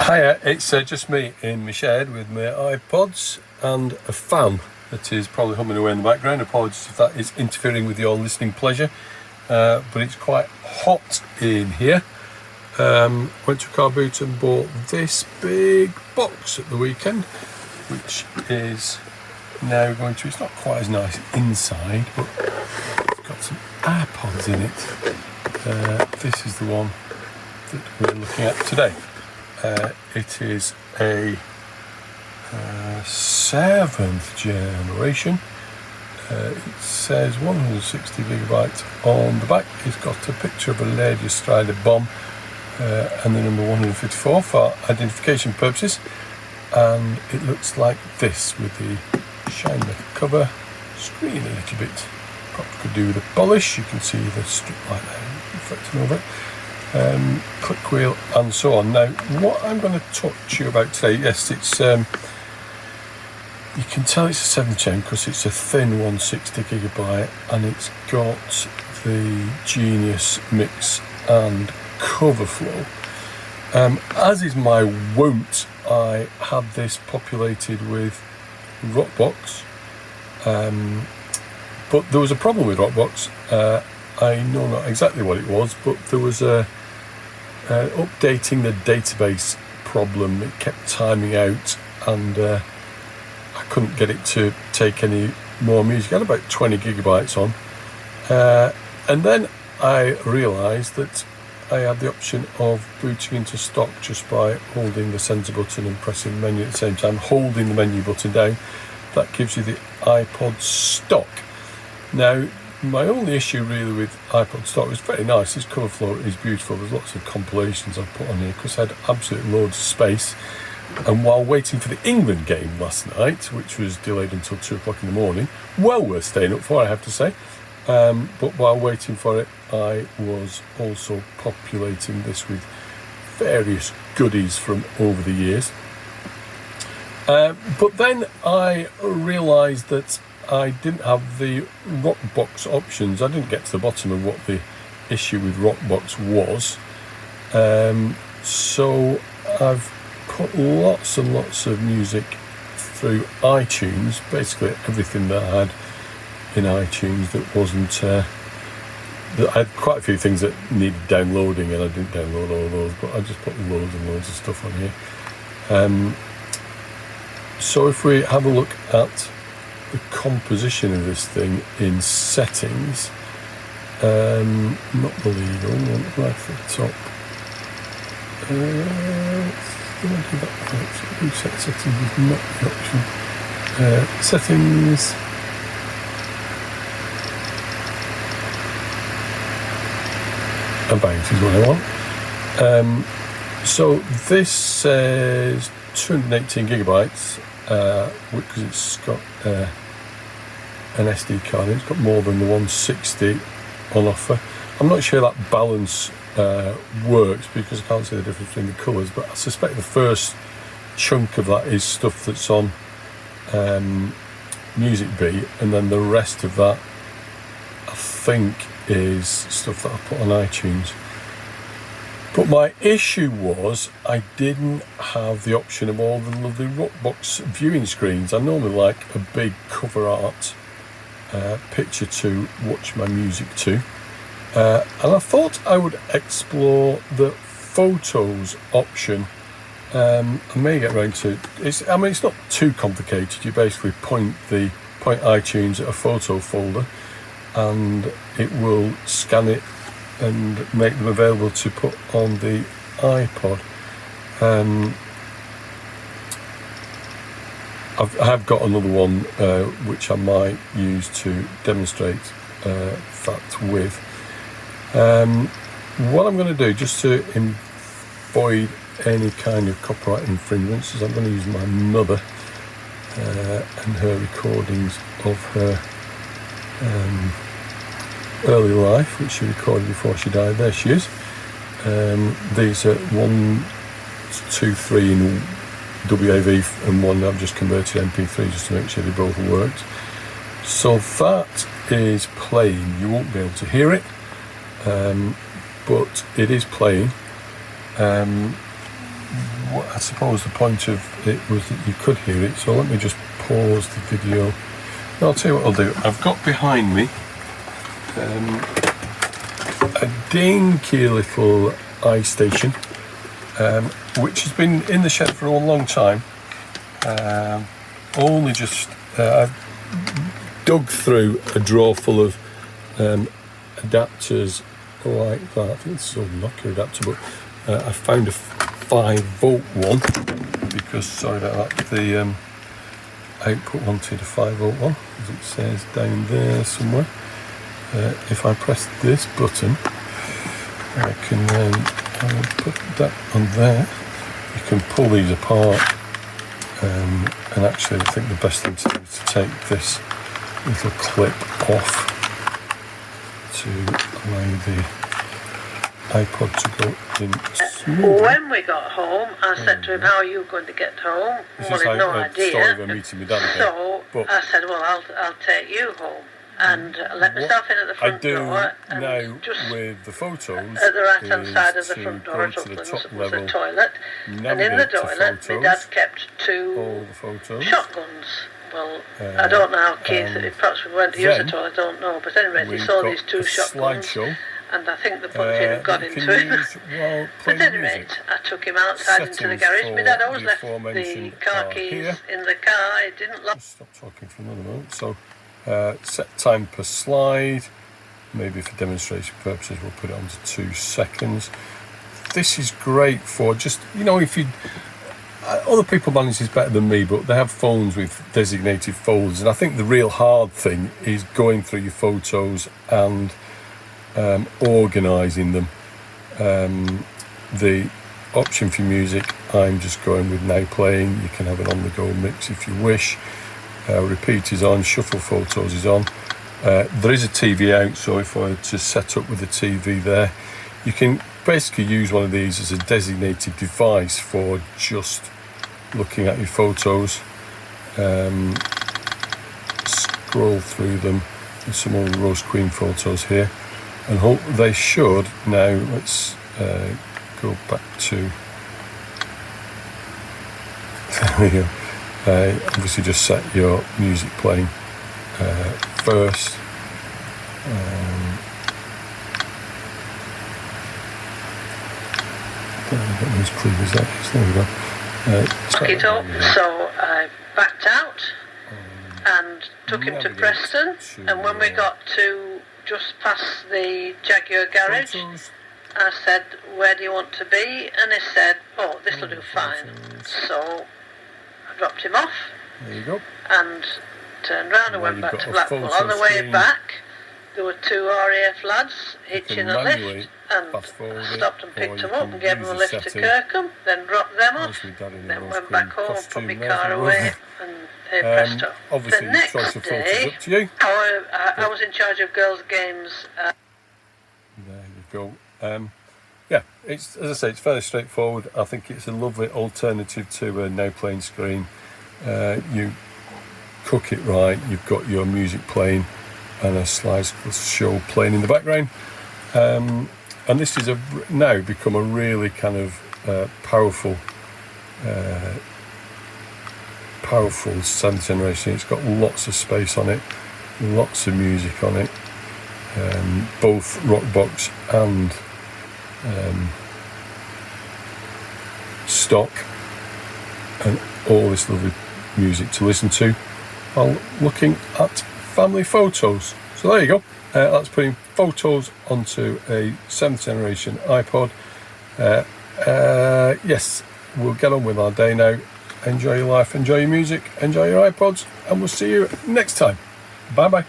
Hiya, it's just me in my shed with my iPods and a fan that is probably humming away in the background. Apologies if that is interfering with your listening pleasure, but it's quite hot in here. Went to a car boot and bought this big box at the weekend, which is now going to, it's not quite as nice inside, but it's got some iPods in it. This is the one that we're looking at today. It is a 7th generation. It says 160 gigabytes on the back. It's got a picture of a lady astride a bomb and the number 154 for identification purposes. And it looks like this with the shiny metal cover, screen a little bit. Perhaps could do with a polish. You can see the strip light there reflecting over it. Click wheel and so on. Now what I'm going to talk to you about today, yes, it's you can tell it's a 7th gen because it's a thin 160 gigabyte and it's got the Genius mix and cover flow. As is my wont, I had this populated with Rockbox, but there was a problem with Rockbox. I know not exactly what it was, but there was a updating the database problem. It kept timing out and I couldn't get it to take any more music. I had about 20 gigabytes on, and then I realised that I had the option of booting into stock just by holding the sensor button and pressing the menu at the same time, holding the menu button down. That gives you the iPod stock. Now my only issue really with iPod stock is very nice. Its cover flow is beautiful. There's lots of compilations I've put on here because I had absolutely loads of space. And while waiting for the England game last night, which was delayed until 2 o'clock in the morning, well worth staying up for, I have to say. But while waiting for it, I was also populating this with various goodies from over the years. But then I realised that I didn't have the Rockbox options. I didn't get to the bottom of what the issue with Rockbox was. So I've put lots and lots of music through iTunes, basically everything that I had in iTunes that wasn't, that I had quite a few things that needed downloading and I didn't download all of those, but I just put loads and loads of stuff on here. So if we have a look at the composition of this thing in settings, not the legal one, right at the top. Did I do that right? So reset settings is not the option. Settings. About is what I want. So this says 218 gigabytes. Because it's got an SD card, it's got more than the 160 on offer. I'm not sure that balance works because I can't see the difference between the colours, but I suspect the first chunk of that is stuff that's on Music B, and then the rest of that I think is stuff that I put on iTunes. But my issue was I didn't have the option of all the lovely Rockbox viewing screens. I normally like a big cover art picture to watch my music to. And I thought I would explore the photos option. I may get around to it's not too complicated. You basically point iTunes at a photo folder and it will scan it and make them available to put on the iPod. I have got another one which I might use to demonstrate that with. What I'm going to do, just to avoid any kind of copyright infringements, is I'm going to use my mother and her recordings of her early life, which she recorded before she died. There she is. These are 1, 2, 3 in WAV and one I've just converted MP3 just to make sure they both worked. So that is playing. You won't be able to hear it, but it is playing. I suppose the point of it was that you could hear it, so let me just pause the video. I'll tell you what I'll do. I've got behind me a dinky little iStation, which has been in the shed for a long time. Only just I've dug through a drawer full of adapters like that. I think this is an old Nokia adapter, but I found a 5-volt one because, sorry about that, the output wanted a 5-volt one, as it says down there somewhere. If I press this button, I can then put that on there. You can pull these apart, and actually I think the best thing to do is to take this little clip off to allow the iPod to go in smoothly. When we got home, I said to him, "How are you going to get home?" This is no idea. Story of a meeting with Dad again. So I said, "Well, I'll take you home." And let myself in at the front door. I do now with the photos. At the right-hand side of the front door at Uplands was a toilet. And in the toilet, my dad kept two shotguns. Well, I don't know how Keith, perhaps we went to use the toilet, I don't know. But anyway, he saw these two shotguns. And I think the punching had got into him. But at any rate, I took him outside into the garage. My dad always left the car keys in the car. It didn't lock. Stop talking for another moment. So, set time per slide. Maybe for demonstration purposes, we'll put it on to 2 seconds. This is great for just, you know, if you... Other people manage this better than me, but they have phones with designated folders. And I think the real hard thing is going through your photos and organising them. The option for music, I'm just going with Now Playing. You can have an on-the-go mix if you wish. Repeat is on, shuffle photos is on. There is a TV out, so if I were to set up with a TV there, you can basically use one of these as a designated device for just looking at your photos. Scroll through them. There's some more Rose Queen photos here, and hope they should now. Let's go back to there we go. Obviously just set your music playing first. As clear as that is. There we go. Took it up, so I backed out and took him to Preston, and when we got to just past the Jaguar garage, I said, "Where do you want to be?" And he said, "Oh, this will do fine." So I dropped him off. There you go. And turned round and went back to Blackpool. On the way back, there were 2 RAF lads hitching a lift, and I stopped and picked them up and gave them a lift to Kirkham, then dropped them off, then went back home, put my car away, and hey presto. Obviously, the next day, up to you. I was in charge of girls' games. There you go. Yeah, it's, as I say, it's fairly straightforward. I think it's a lovely alternative to a Now Playing Screen. You cook it right, you've got your music playing and a slideshow playing in the background. And this is now become a really kind of powerful 7th generation. It's got lots of space on it, lots of music on it, both Rockbox and stock, and all this lovely music to listen to while looking at family photos. So there you go. That's putting photos onto a 7th generation iPod. Yes, we'll get on with our day now. Enjoy your life, enjoy your music, enjoy your iPods, and we'll see you next time. Bye bye.